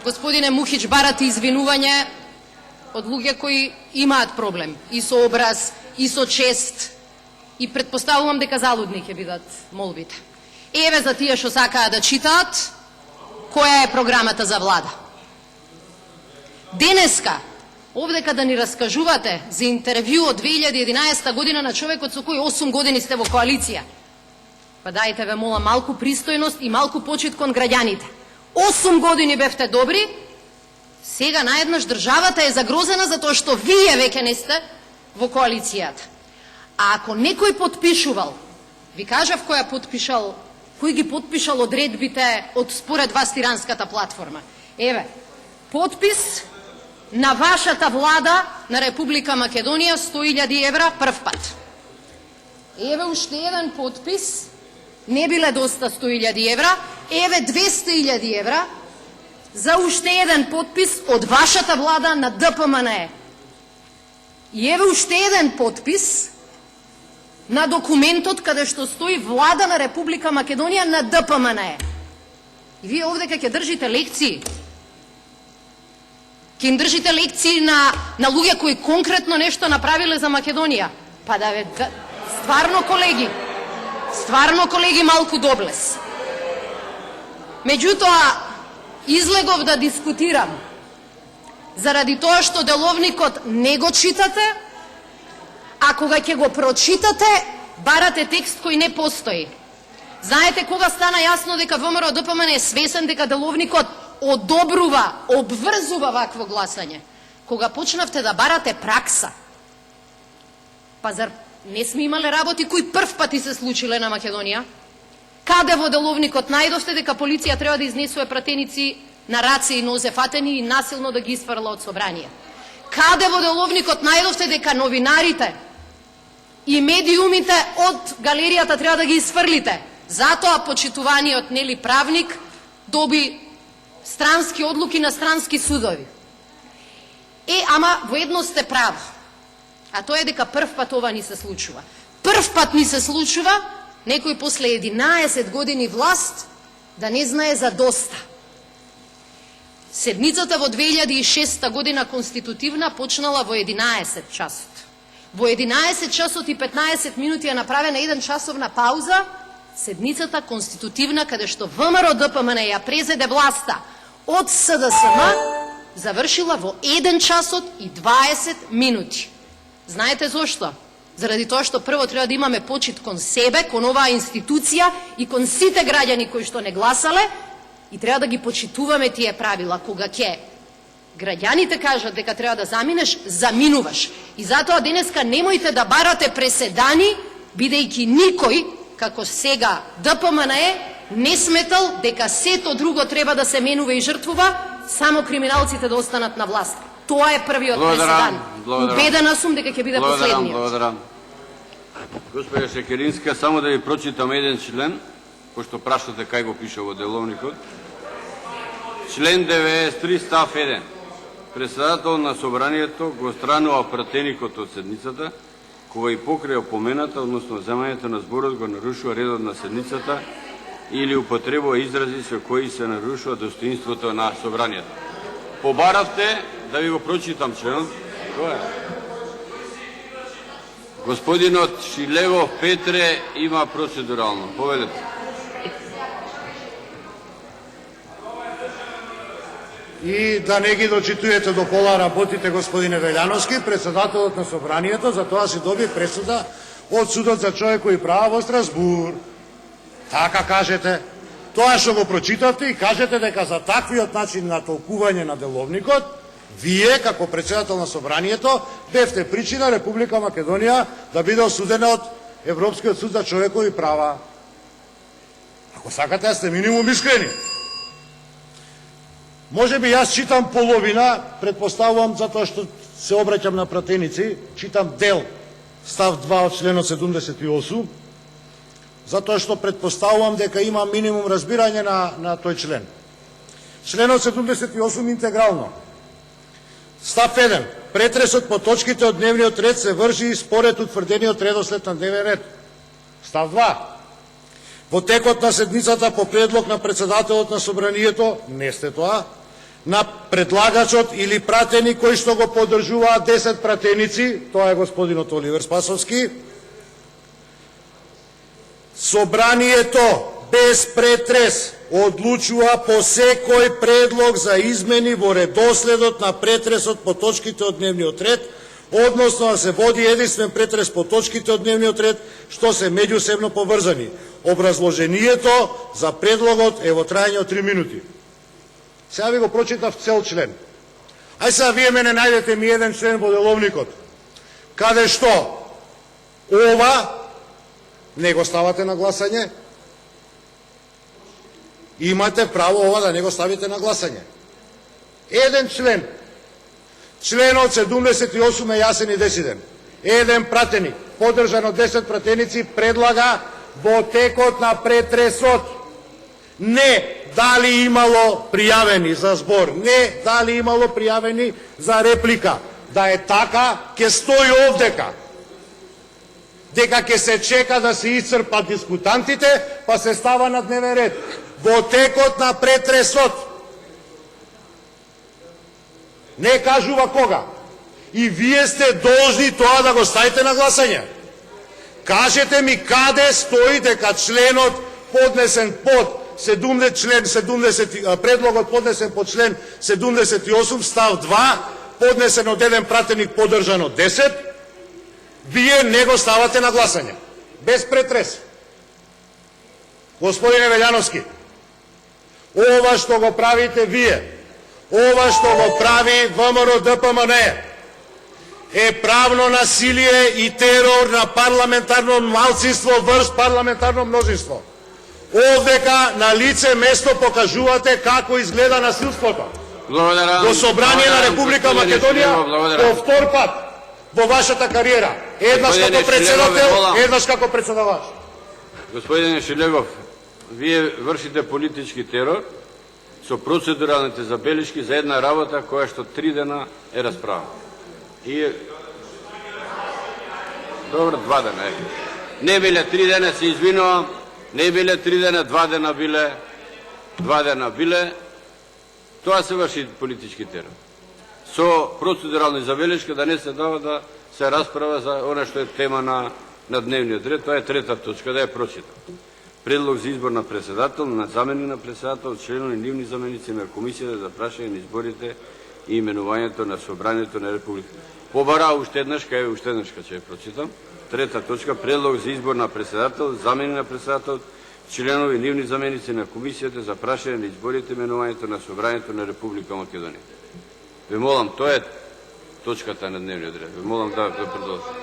господине Мухич, барате извинување од луѓе кои имаат проблем и со образ, и со чест, и предпоставувам дека залудни ќе бидат молбите. Еве за тие што сакаат да читаат, која е програмата за влада. Денеска, овдека да ни раскажувате за интервју од 2011 година на човекот со кој 8 години сте во коалиција. Па дајте ве мола малку пристојност и малку почит кон граѓаните. 8 години бевте добри, сега наеднаш државата е загрозена затоа што вие веќе не сте во коалицијата. А ако некој подпишувал, ви кажав кој ги подпишал одредбите од според вас тиранската платформа. Еве, подпис на вашата влада на Република Македонија 100.000 евра прв пат. Еве уште еден подпис, не биле доста 100.000 евра, еве 200.000 евра за уште еден подпис од вашата влада на ДПМНЕ. И еве уште еден подпис на документот каде што стои влада на Република Македонија на ДПМНЕ. И вие овдека ќе држите лекции. Ќе им држите лекции на луѓе кои конкретно нешто направиле за Македонија. Па да ве, стварно колеги, малку доблес. Меѓутоа, излегов да дискутирам заради тоа што деловникот не го читате, а кога ќе го прочитате, барате текст кој не постои. Знаете кога стана јасно дека ВМРО ДПМН е свесен дека деловникот одобрува, обврзува вакво гласање? Кога почнавте да барате пракса. Па зар не сме имале работи кои прв пати се случиле на Македонија? Каде во деловникот најдовте дека полиција треба да изнесува пратеници на раце и нозе фатени и насилно да ги изфрла од собрание? Каде во деловникот најдовте дека новинарите и медиумите од галеријата треба да ги изфрлите? Затоа почитуваниот нели правник доби странски одлуки на странски судови. Ама во едно сте право, а тоа е дека прв пат ова ни се случува. Прв пат ни се случува некој после 11 години власт да не знае за доста. Седницата во 2006 година конститутивна почнала во 11 часот. Во 11 часот и 15 минути е направена 1 часовна пауза, седницата конститутивна каде што ВМРО ДПМН ја презеде власта од СДСМ завршила во 1 часот и 20 минути. Знаете зошто? Заради тоа што прво треба да имаме почит кон себе, кон оваа институција и кон сите граѓани кои што не гласале и треба да ги почитуваме тие правила. Кога ќе граѓаните кажат дека треба да заминеш, заминуваш. И затоа денеска немојте да барате преседани, бидејќи никој, како сега ДПМН не сметал дека сето друго треба да се менува и жртвува, само криминалците да останат на власт. Тоа е првиот преседан. Убедена сум дека ќе биде последниот. Благодарам. Господја Секеринска, само да ви прочитам еден член, пошто прашате кај го пише во деловникот. Член 93 став 1. Председател на собранието го странува пратеникот од седницата, кога и покрај опомената, односно земањето на зборот го нарушува редот на седницата или употребува изрази со кои се нарушува достоинството на собранието. Побаравте да ви го прочитам членот. Тоа е. Господинот Шилевов Петре има процедурално. Поведете. И да не ги дочитувате до пола работите, господине Велјановски, председателот на собранието, за тоа си доби пресуда од Судот за човекови права во Страсбур. Така кажете. Тоа што го прочитавте и кажете дека за таквиот начин на толкување на деловникот, вие, како председател на собранието, бевте причина Република Македонија да биде осудена од Европскиот суд за човекови права. Ако сакате, сте минимум искрени. Може би јас читам половина, предпоставувам затоа што се обраќам на пратеници, читам дел, став 2 од членот 78, затоа што предпоставувам дека има минимум разбирање на тој член. Членот 78 интегрално. Став 1. Претресот по точките од дневниот ред се врши според утврдениот редослед на дневен ред. Став 2. Во текот на седницата по предлог на председателот на собранието, не сте тоа, на предлагачот или пратеник кои што го поддржуваат 10 пратеници, тоа е господинот Оливер Спасовски, собранието без претрес одлучува по секој предлог за измени во редоследот на претресот по точките од дневниот ред, односно да се води единствен претрес по точките од дневниот ред, што се меѓусебно поврзани. Образложението за предлогот е во трајање од 3 минути. Сега ви го прочитав цел член. Ај сега вие мене најдете ми еден член во деловникот, каде што ова не го ставате на гласање, имате право ова да не го ставите на гласање. Еден член. Членот 78 е јасен и десиден. Еден пратеник, поддржан од 10 пратеници, предлага во текот на претресот, не дали имало пријавени за збор, не дали имало пријавени за реплика. Да е така, ќе стои овдека. Дека ќе се чека да се исцрпат дискутантите, па се става на дневен ред. Во текот на претресот. Не кажува кога. И вие сте должни тоа да го ставите на гласање. Кажете ми каде стои дека членот поднесен под предлогот поднесен по член 78 став 2, поднесен од еден пратеник, поддржан од 10, вие не го ставате на гласање. Без претрес. Господине Велјановски, ова што го правите вие, ова што го прави ВМРО ДПМН е правно насилие и терор на парламентарно малцинство врз парламентарно мнозинство. Овдека на лице место покажувате како изгледа насилството. Во собрание на Република Македонија по втор пат во вашата кариера. Еднаш како председател, еднаш како председавач. Господине Шилегов, вие вршите политички терор со процедуралните забелишки за една работа која што 3 дена е расправа. И добро, 2 дена. Не биле 3 дена, се извинувам. Не биле 3 дена, 2 дена биле. 2 дена биле. Тоа се врши политички терор. Со процедурални забелишки да не се дава да се расправа за она што е тема на дневниот ред. Тоа е 3-та точка, да ја прочитам. Предлог за избор на председател, на заменик на председател, членови и нивни заменици на комисијата за прашање на изборите и именувањето на собранието на Република. Побара уште еднаш, кај уште еднаш ќе ја прочитам. 3-та точка, предлог за избор на председател, заменик на председател, членови и нивни заменици на комисијата за прашање на изборите и именувањето на собранието на Република Македонија. Ве молам, тоа е точката на дневниот ред. Ве молам да продолжите.